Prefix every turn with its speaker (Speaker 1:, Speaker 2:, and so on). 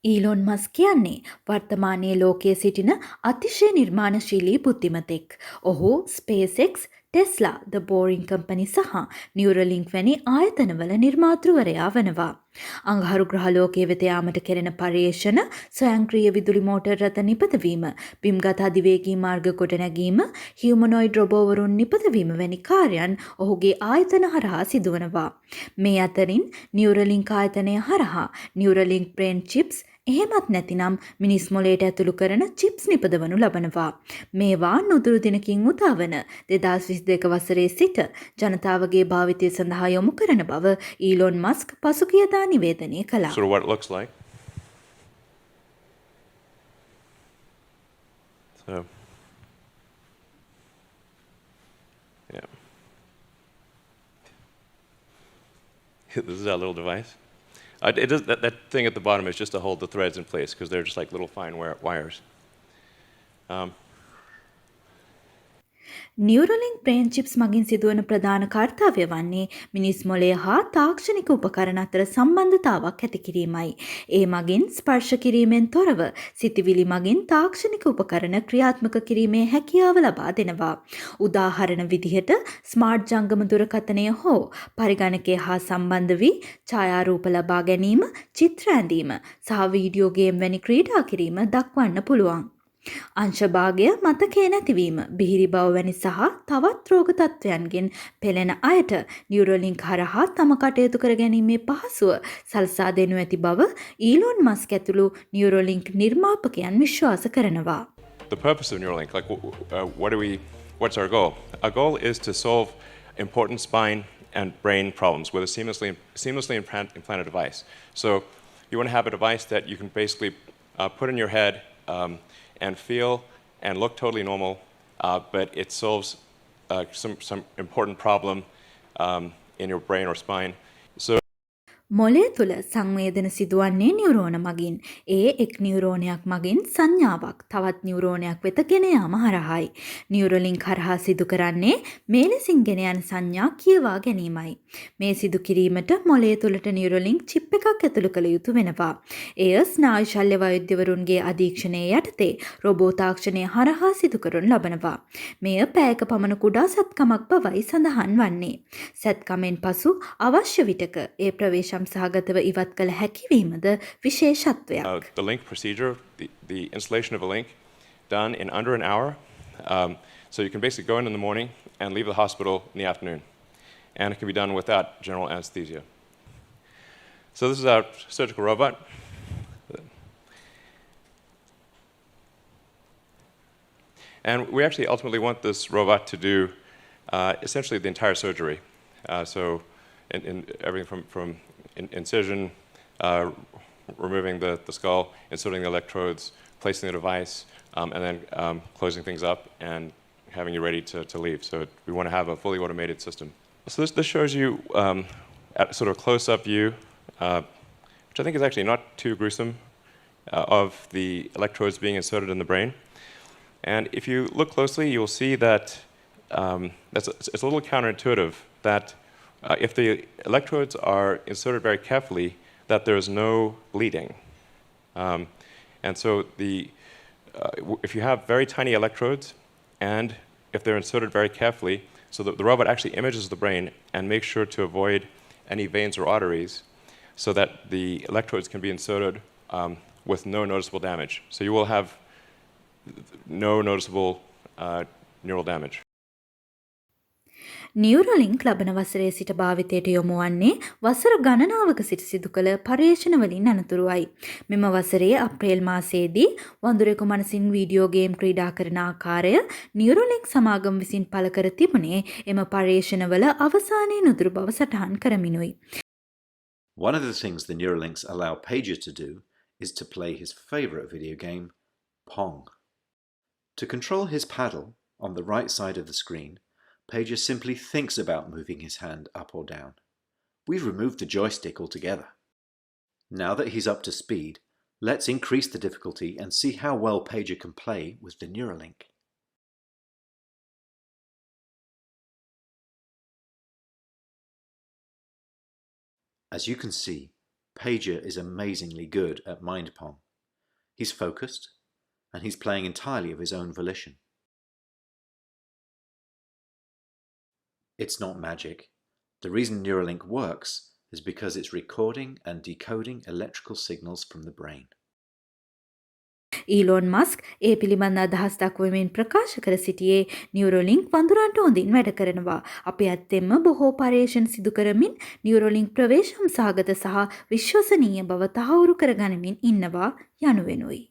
Speaker 1: Elon මස් කියන්නේ වර්තමානයේ ලෝකයේ සිටින අතිශය නිර්මාණශීලී බුද්ධිමතෙක්. ඔහු ස්පේසෙක්ස්, ටෙස්ලා, ද බෝරිං කම්පනි සහ නියුරලින්ක් වැනි ආයතනවල නිර්මාතෘවරයා වනවා. අඟහරු ග්‍රහලෝකයේ වෙත යාමට කෙරෙන පර්යේෂණ, ස්වයංක්‍රීය විදුලි මෝටර් රථ නිපදවීම, බිම්ගත අධිවේගී මාර්ග ගොඩනැගීම, හියුමනොයිඩ් රොබෝවරුන් නිපදවීම වැනි කාර්යයන් ඔහුගේ ආයතන හරහා සිදුවනවා. මේ අතරින් නියුරලින්ක් ආයතනය හරහා නියුරලින්ක් බ්‍රේන් චිප්ස් එහෙමත් නැතිනම් මිනිස් මොලේට ඇතුළු කරන චිප්ස් නිපදවනු ලබනවා. මේවා නුදුරු දිනකින් උදාවන 2022 වසරේ සිට ජනතාවගේ භාවිතය සඳහා යොමු කරන බව ඊලොන් මස්ක් පසුගියදා නිවේදනය කළා.
Speaker 2: Sort of what it looks like. So, yeah. This is our little device. It does, that thing at the bottom is just to hold the threads in place because they're just like little fine wires.
Speaker 1: Neuralink brain chips මගින් සිදුවන ප්‍රධාන කාර්යය වන්නේ මිනිස් මොළය හා තාක්ෂණික උපකරණ අතර සම්බන්ධතාවක් ඇති කිරීමයි. ඒ මගින් ස්පර්ශ කිරීමෙන් තොරව සිතිවිලි මගින් තාක්ෂණික උපකරණ ක්‍රියාත්මක කිරීමේ හැකියාව ලබා දෙනවා. උදාහරණ විදිහට ස්මාර්ට් ජංගම දුරකථනය හෝ පරිගණකය හා සම්බන්ධ වී ඡායාරූප ලබා ගැනීම, චිත්‍ර ඇඳීම සහ වීඩියෝ ගේම් වැනි ක්‍රීඩා කිරීම දක්වන්න පුළුවන්. අංශභාගය මතකයේ නැතිවීම, බිහිරි බව වැනි සහ තවත් රෝග තත්ත්වයන්ගෙන් පෙළෙන අයට නියුරලින්ක් හරහා තම කටයුතු කර ගැනීමේ පහසුව සලසා දෙනු ඇති බව ඊලොන් මස්ක් ඇතුළු නියුරලින්ක් නිර්මාපකයන් විශ්වාස කරනවා.
Speaker 2: The purpose of Neuralink, like what's our goal? Our goal is to solve important spine and brain problems with a seamlessly implanted device. So you want to have a device that you can basically put in your head and feel and look totally normal, but it solves some important problem in your brain or spine. So
Speaker 1: මොලේ තුළ සංවේදන සිදුවන්නේ නියුරෝන මගින්. ඒ එක් නියුරෝනයක් මගින් සංඥාවක් තවත් නියුරෝනයක් වෙත ගෙන යාම හරහායි. නියුරලින්ක් හරහා සිදු කරන්නේ මේ ලෙසින් ගෙන යන සංඥා කියවා ගැනීමයි. මේ සිදු කිරීමට මොලේ තුළට නියුරලින්ක් චිප් එකක් ඇතුළු කළ යුතු වෙනවා. එය ස්නායු ශල්‍ය වෛද්‍යවරුන්ගේ අධීක්ෂණයේ යටතේ රොබෝ තාක්ෂණය හරහා සිදු කරනු ලබනවා. මෙය පැයක පමණ කුඩා සත්කමක් බවයි සඳහන් වන්නේ. සත්කමෙන් පසු අවශ්‍ය විටක ඒ ප්‍රවේශ සහගතව ඉවත් කළ හැකිවීමද විශේෂත්වයක්.
Speaker 2: The link procedure, the installation of a link done in under an hour. So you can basically go in the morning and leave the hospital in the afternoon. And it can be done without general anesthesia. So this is our surgical robot. And we actually ultimately want this robot to do essentially the entire surgery. So in everything from incision, removing the skull, inserting the electrodes, placing the device, and then closing things up and having you ready to leave. So we want to have a fully automated system. So this shows you at sort of close-up view, which I think is actually not too gruesome, of the electrodes being inserted in the brain. And if you look closely, you'll see that it's a little counterintuitive that if the electrodes are inserted very carefully, that there is no bleeding. And so if you have very tiny electrodes, and if they're inserted very carefully, so the robot actually images the brain and makes sure to avoid any veins or arteries so that the electrodes can be inserted with no noticeable damage. So you will have no noticeable neural damage.
Speaker 1: නියුරලින්ක් ලබන වසරේ සිට භාවිතයට යොමු වන්නේ වසර ගණනාවක සිට සිදු කළ පර්යේෂණවලින් අනතුරුවයි. මෙම වසරේ අප්‍රේල් මාසයේදී වඳුරෙකු මනසින් වීඩියෝ ගේම් ක්‍රීඩා කරන ආකාරය නියුරලින්ක් සමාගම විසින් පළ කර තිබුණේ එම පර්යේෂණවල අවසානයේ නුදුරු බව සටහන් කරමිනුයි.
Speaker 3: One of the things the Neuralinks allow Pager to do is to play his favourite video game, Pong. To control his paddle on the right side of the screen, Pager simply thinks about moving his hand up or down. We've removed the joystick altogether. Now that he's up to speed, let's increase the difficulty and see how well Pager can play with the Neuralink. As you can see, Pager is amazingly good at mind Pong. He's focused, and he's playing entirely of his own volition. It's not magic. The reason NEURALINK works is because it's recording and decoding electrical signals from the brain.
Speaker 1: Elon Musk ඒ පිළිබඳ අදහස් දක්වමින් ප්‍රකාශ කර සිටියේ නියුරලින්ක් වඳුරන්ට හොඳින් වැඩ කරනවා. අපි ඇත්තෙන්ම බොහෝ පර්යේෂණ සිදු කරමින් නියුරලින්ක් ප්‍රවේශම් සහගත සහ විශ්වසනීය බව තහවුරු කරගනිමින් ඉන්නවා යනුවෙනුයි.